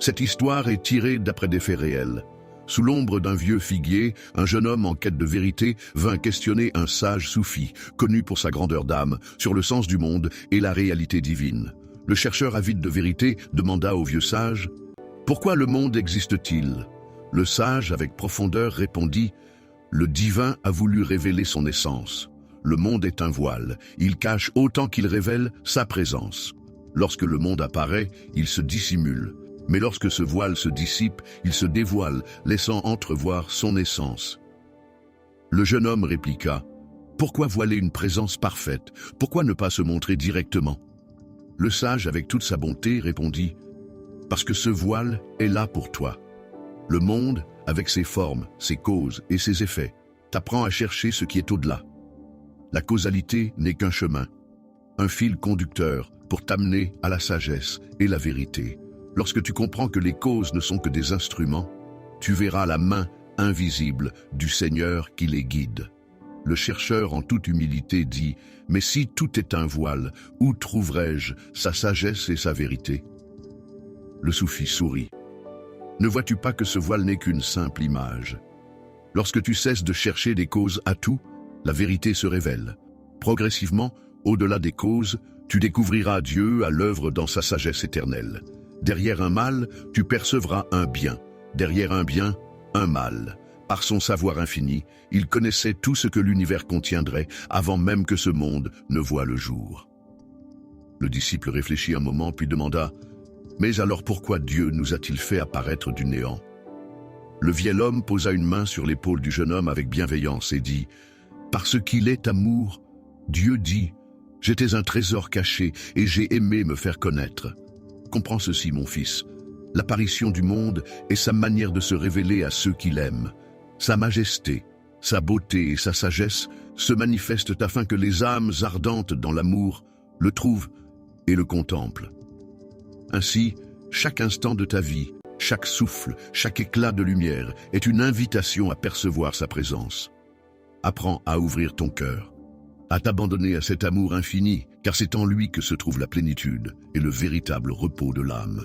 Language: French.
Cette histoire est tirée d'après des faits réels. Sous l'ombre d'un vieux figuier, un jeune homme en quête de vérité vint questionner un sage soufi, connu pour sa grandeur d'âme, sur le sens du monde et la réalité divine. Le chercheur avide de vérité demanda au vieux sage « Pourquoi le monde existe-t-il » Le sage, avec profondeur, répondit « Le divin a voulu révéler son essence. Le monde est un voile, il cache autant qu'il révèle sa présence. Lorsque le monde apparaît, il se dissimule. Mais lorsque ce voile se dissipe, il se dévoile, laissant entrevoir son essence. » Le jeune homme répliqua « Pourquoi voiler une présence parfaite? Pourquoi ne pas se montrer directement ?» Le sage, avec toute sa bonté, répondit « Parce que ce voile est là pour toi. Le monde, avec ses formes, ses causes et ses effets, t'apprend à chercher ce qui est au-delà. La causalité n'est qu'un chemin, un fil conducteur pour t'amener à la sagesse et la vérité. Lorsque tu comprends que les causes ne sont que des instruments, tu verras la main invisible du Seigneur qui les guide. » Le chercheur en toute humilité dit « Mais si tout est un voile, où trouverai-je sa sagesse et sa vérité ?» Le soufi sourit. « Ne vois-tu pas que ce voile n'est qu'une simple image? Lorsque tu cesses de chercher des causes à tout, la vérité se révèle. Progressivement, au-delà des causes, tu découvriras Dieu à l'œuvre dans sa sagesse éternelle. Derrière un mal, tu percevras un bien. Derrière un bien, un mal. Par son savoir infini, il connaissait tout ce que l'univers contiendrait avant même que ce monde ne voie le jour. » Le disciple réfléchit un moment puis demanda « Mais alors pourquoi Dieu nous a-t-il fait apparaître du néant ?» Le vieil homme posa une main sur l'épaule du jeune homme avec bienveillance et dit « Parce qu'il est amour, Dieu dit « J'étais un trésor caché et j'ai aimé me faire connaître. » Comprends ceci, mon fils. L'apparition du monde est sa manière de se révéler à ceux qu'il aime. Sa majesté, sa beauté et sa sagesse se manifestent afin que les âmes ardentes dans l'amour le trouvent et le contemplent. Ainsi, chaque instant de ta vie, chaque souffle, chaque éclat de lumière est une invitation à percevoir sa présence. Apprends à ouvrir ton cœur, à t'abandonner à cet amour infini, car c'est en lui que se trouve la plénitude et le véritable repos de l'âme.